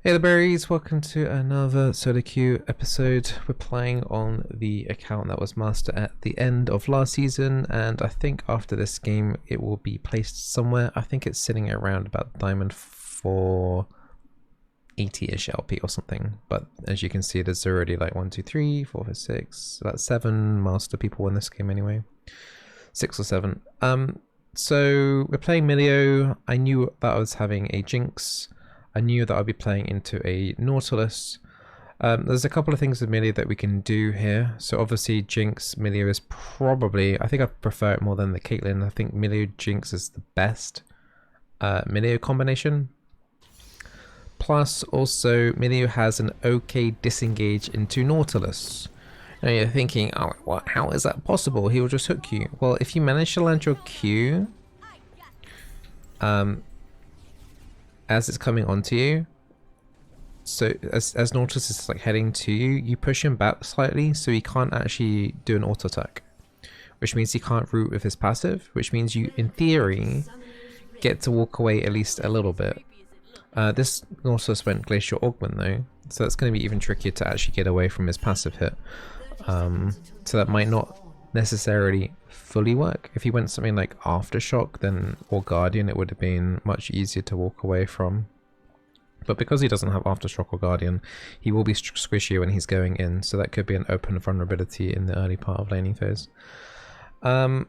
Hey the berries, welcome to another solo queue episode. We're playing on the account that was master at the end of last season, and I think after this game it will be placed somewhere. I think it's sitting around about Diamond 480-ish LP or something, but as you can see there's already like 1, 2, 3, 4, 5, 6, about 7 master people in this game anyway. 6 or 7. So we're playing Milio. I knew that I was having a Jinx. I knew that I'd be playing into a Nautilus. There's a couple of things with Milio that we can do here. So obviously Jinx, Milio is probably, I think I prefer it more than the Caitlyn. I think Milio Jinx is the best Milio combination. Plus also Milio has an okay disengage into Nautilus. Now you're thinking, oh, what? How is that possible? He will just hook you. Well, if you manage to land your Q, as it's coming onto you, so as Nautilus is like heading to you, you push him back slightly so he can't actually do an auto attack, which means he can't root with his passive, which means you in theory get to walk away at least a little bit. This Nautilus went Glacial Augment though, so that's going to be even trickier to actually get away from his passive hit. So that might not necessarily fully work. If he went something like Aftershock then or Guardian, it would have been much easier to walk away from. But because he doesn't have Aftershock or Guardian, he will be squishy when he's going in, so that could be an open vulnerability in the early part of laning phase. Yeah,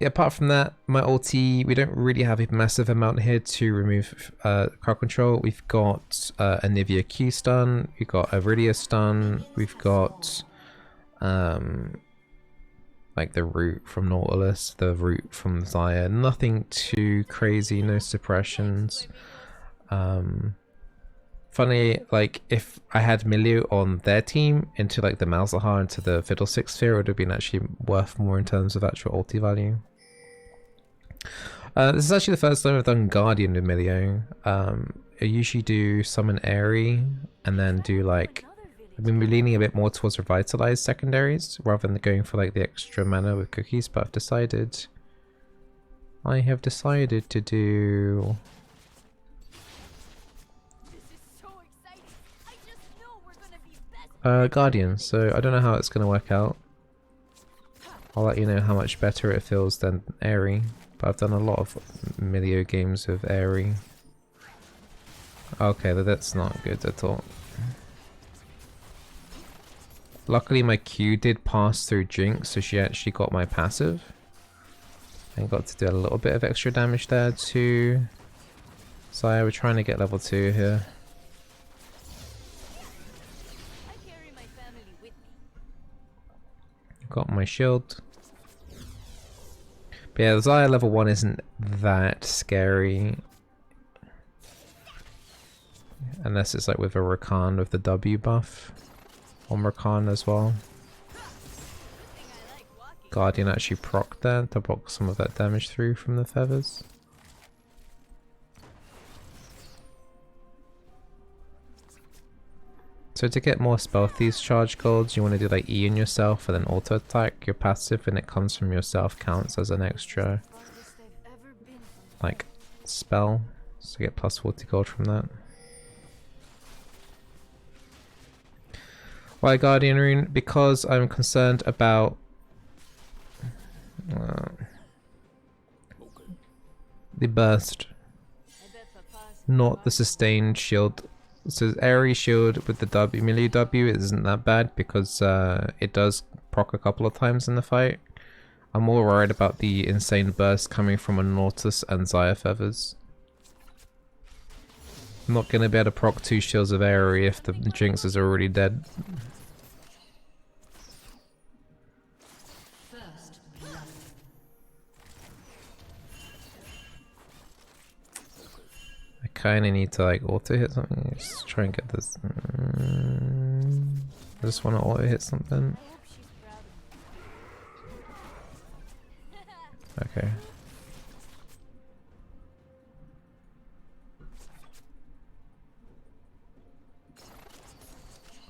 apart from that, my ulti, we don't really have a massive amount here to remove crowd control. We've got a Nivea Q stun, we've got a Rydia stun, we've got like the root from Nautilus, the root from Xayah, nothing too crazy, no suppressions. Funny, like if I had Milio on their team into like the Malzahar into the Fiddlesticks sphere, it would have been actually worth more in terms of actual ulti value. This is actually the first time I've done Guardian with Milio. I usually do summon Airy and then do like, I've been leaning a bit more towards revitalized secondaries rather than going for like the extra mana with cookies, but I have decided to do Guardian, so I don't know how it's going to work out. I'll let you know how much better it feels than Airy, but I've done a lot of Milio games with Airy. Okay, that's not good at all. Luckily my Q did pass through Jinx, so she actually got my passive. And got to do a little bit of extra damage there too. So we're trying to get level 2 here. Got my shield. But yeah, the Xayah level 1 isn't that scary. Unless it's like with a Rakan with the W buff. On Rakan as well. Guardian actually procced there to block some of that damage through from the feathers. So to get more stealthy charge golds, you want to do like E on yourself and then auto attack. Your passive when it comes from yourself counts as an extra like spell, so get plus 40 gold from that. Why Guardian Rune? Because I'm concerned about the burst, not the sustained shield. So Airy shield with the W, Milio W isn't that bad because it does proc a couple of times in the fight. I'm more worried about the insane burst coming from a Nautilus and Xayah feathers. I'm not going to be able to proc 2 shields of Airy if the Jinx is already dead. I kind of need to like auto hit something. Let's try and get this. I just want to auto hit something. Okay.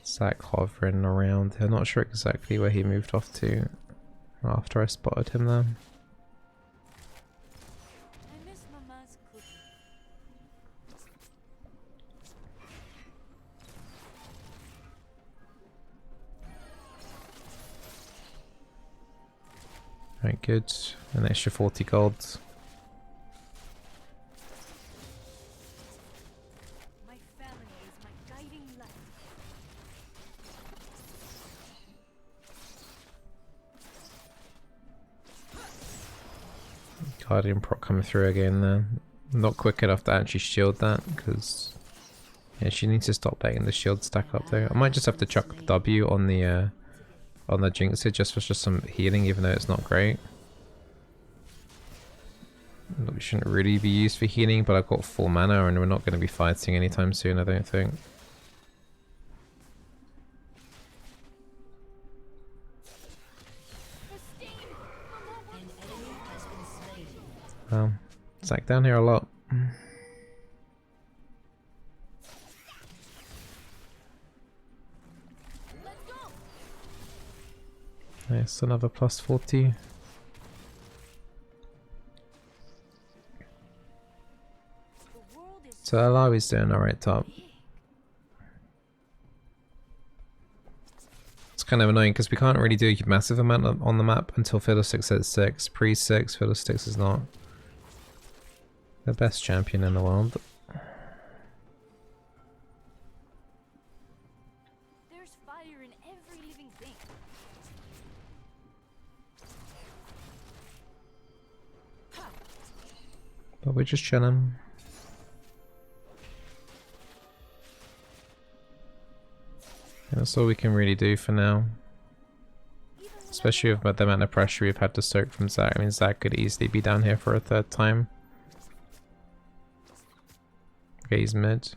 Zac hovering around. I'm not sure exactly where he moved off to after I spotted him there. Alright, good. An extra 40 gold. Guardian proc coming through again there. Not quick enough to actually shield that, because yeah, she needs to stop letting the shield stack up there. I might just have to chuck the W on the Jinx here just for some healing, even though it's not great. It shouldn't really be used for healing, but I've got full mana and we're not going to be fighting anytime soon, I don't think. Well, Zac down here a lot. Nice, another plus 40. So Alawi's doing alright top. It's kind of annoying because we can't really do a massive amount on the map until Fiddlesticks at 6. Pre-6, Fiddlesticks is not the best champion in the world. There's fire in every living thing. But we're just chilling. That's all we can really do for now. Especially with the amount of pressure we've had to soak from Zac. I mean, Zac could easily be down here for a third time. Okay, he's mid.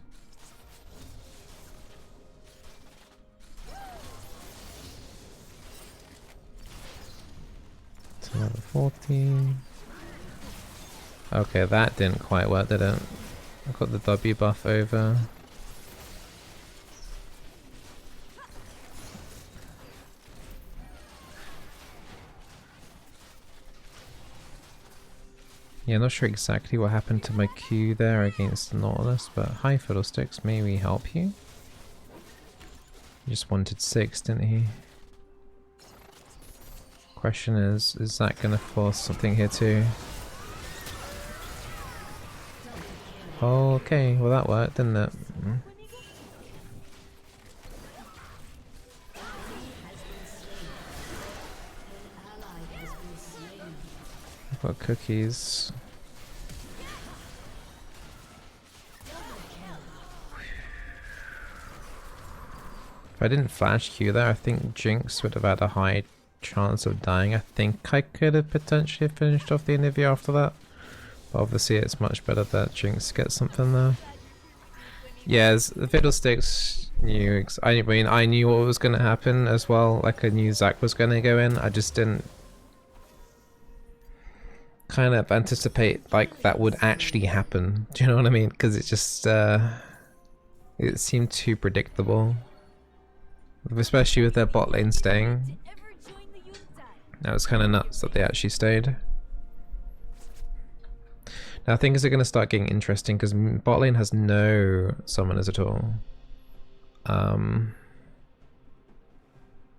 It's another 14. Okay, that didn't quite work, did it? I got the W buff over. Yeah, not sure exactly what happened to my Q there against the Nautilus, but hi Fiddlesticks, may we help you? He just wanted 6, didn't he? Question is that gonna force something here too? Okay, well that worked, didn't it? I've got cookies. If I didn't flash Q there, I think Jinx would have had a high chance of dying. I think I could have potentially finished off the Anivia after that. But obviously it's much better that Jinx gets something there. Yes, the Fiddlesticks knew. I mean, I knew what was going to happen as well. Like, I knew Zac was going to go in. I just didn't kind of anticipate like that would actually happen. Do you know what I mean? Because it just it seemed too predictable, especially with their bot lane staying. That was kind of nuts that they actually stayed. Now things are going to start getting interesting because bot lane has no summoners at all.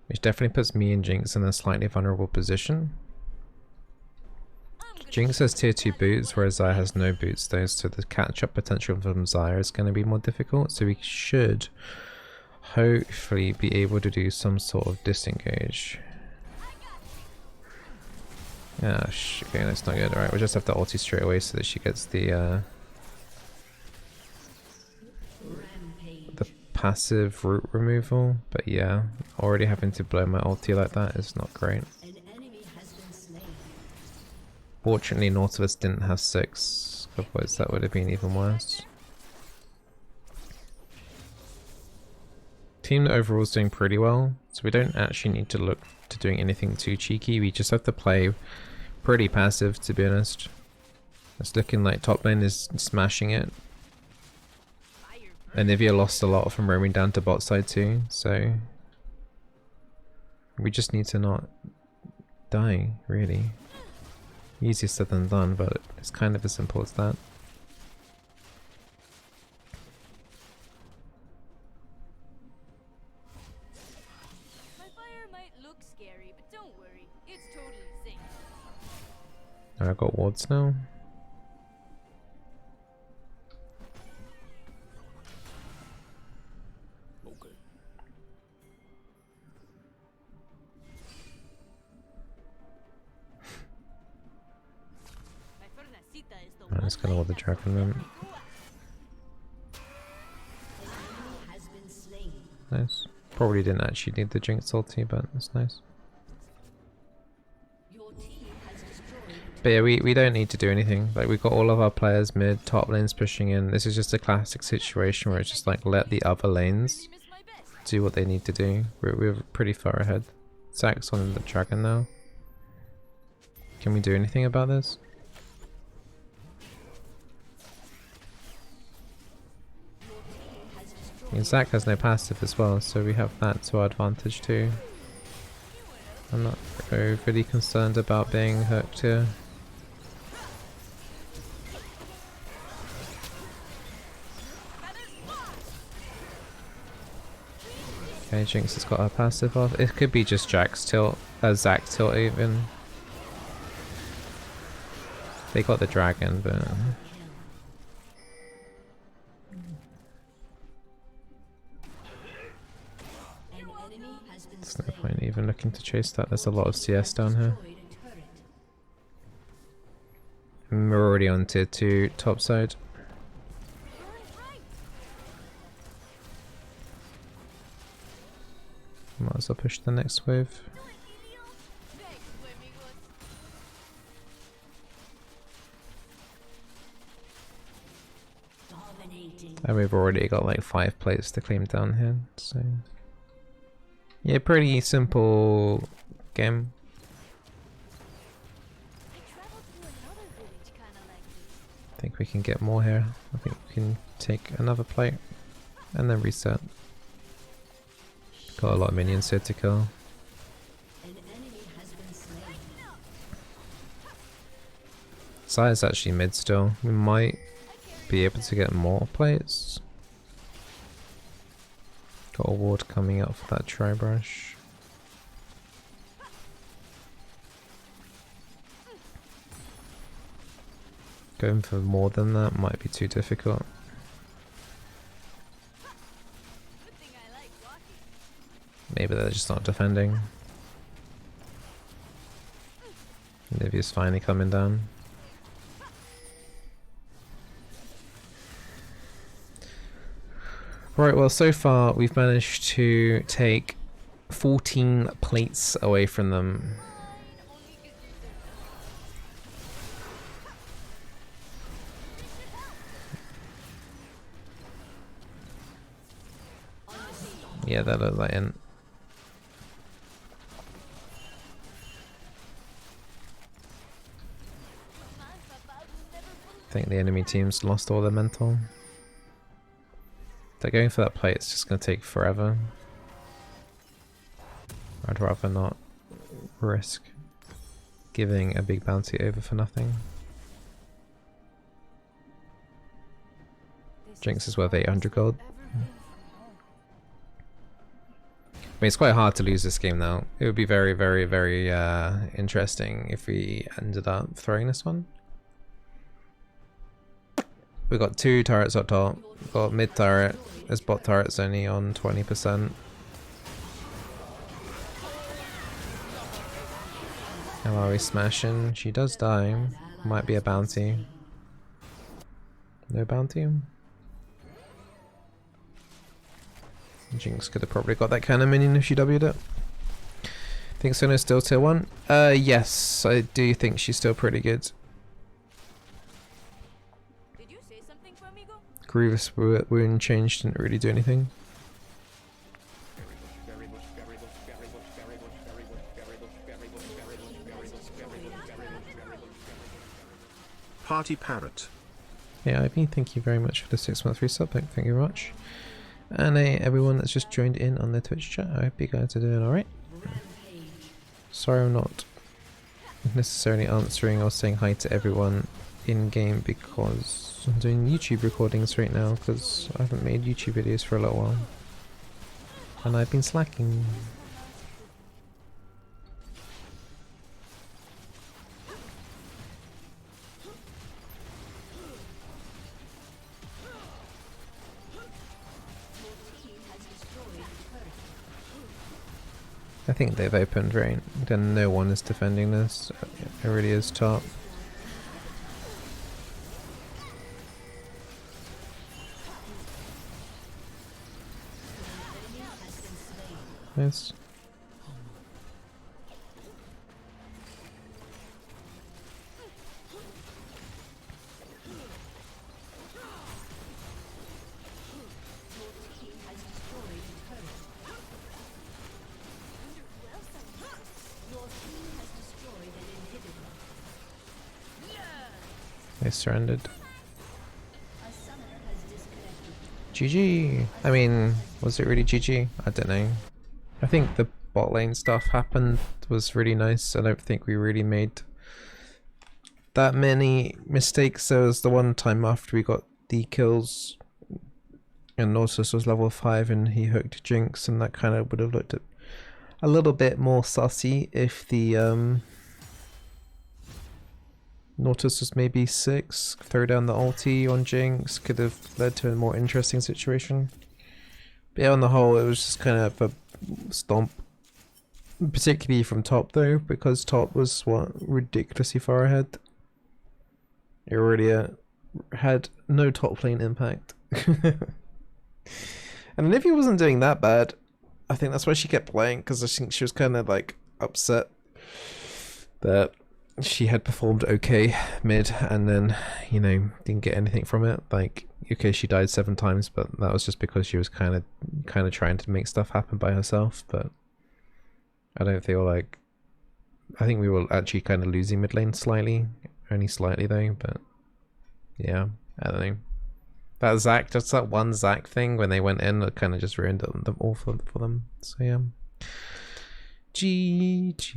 Which definitely puts me and Jinx in a slightly vulnerable position. Jinx has tier 2 boots, whereas Xayah has no boots though, so the catch-up potential from Xayah is going to be more difficult, so we should hopefully be able to do some sort of disengage. Yeah, okay, that's not good. Alright, we'll just have to ulti straight away so that she gets the passive root removal, but yeah, already having to blow my ulti like that is not great. Fortunately, Nautilus didn't have 6, otherwise that would have been even worse. Team overall is doing pretty well, so we don't actually need to look to doing anything too cheeky. We just have to play pretty passive, to be honest. It's looking like top lane is smashing it. And Nivea lost a lot from roaming down to bot side too, so we just need to not die, really. Easier said than done, but it's kind of as simple as that. My fire might look scary, but don't worry, it's totally safe. I got wards now. I'm just gonna want the dragon room. Nice. Probably didn't actually need the Jinx ulti, but it's nice. But yeah, we don't need to do anything. Like, we've got all of our players mid, top lanes pushing in. This is just a classic situation where it's just like let the other lanes do what they need to do. We're pretty far ahead. Zack's on the dragon now. Can we do anything about this? I mean, Zack has no passive as well, so we have that to our advantage too. I'm not overly concerned about being hooked here. Okay, Jinx has got her passive off. It could be just Zack's tilt even. They got the dragon, but there's no point even looking to chase that. There's a lot of CS down here. And we're already on tier 2 top side. Might as well push the next wave. And we've already got like 5 plates to claim down here, so yeah, pretty simple game. I think we can get more here. I think we can take another plate and then reset. Got a lot of minions here to kill. Side's actually mid still. We might be able to get more plates. Got a ward coming up for that tri-brush. Going for more than that might be too difficult. Maybe they're just not defending. Nivea's finally coming down. Right, well, so far we've managed to take 14 plates away from them. Yeah, that looked like it. I think the enemy team's lost all their mental. They're going for that plate, it's just going to take forever. I'd rather not risk giving a big bounty over for nothing. Jinx is worth 800 gold. I mean, it's quite hard to lose this game now. It would be very, very, very interesting if we ended up throwing this one. We got 2 turrets up top. We've got mid turret. This bot turret's only on 20%. How are we smashing? She does die. Might be a bounty. No bounty? Jinx could have probably got that kind of minion if she W'd it. Think Sona's still tier 1? Yes, I do think she's still pretty good. Grievous wound change didn't really do anything. Party Parrot. Yeah, Ivy, thank you very much for the 6-month resub. Thank you very much. And everyone that's just joined in on the Twitch chat, I hope you guys are doing alright. Sorry I'm not necessarily answering or saying hi to everyone in game because I'm doing YouTube recordings right now because I haven't made YouTube videos for a little while. And I've been slacking. I think they've opened right, then no one is defending this. It really is top. Nice. They surrendered. GG. I mean, was it really GG? I don't know. I think the bot lane stuff happened was really nice. I don't think we really made that many mistakes. There was the one time after we got the kills and Nautilus was level 5 and he hooked Jinx, and that kind of would have looked a little bit more sussy if the Nautilus was maybe 6, throw down the ulti on Jinx, could have led to a more interesting situation. But yeah, on the whole, it was just kind of a stomp. Particularly from top though, because top was, what, ridiculously far ahead. It already had no top lane impact. And Olivia wasn't doing that bad. I think that's why she kept playing, because I think she was kind of like upset that she had performed okay mid and then, you know, didn't get anything from it. Like, okay, she died 7 times, but that was just because she was kind of trying to make stuff happen by herself. But I don't feel like, I think we were actually kind of losing mid lane slightly, only slightly though. But yeah, I don't know. That Zac, just that one Zac thing when they went in, it kind of just ruined them all for them. So yeah, GG.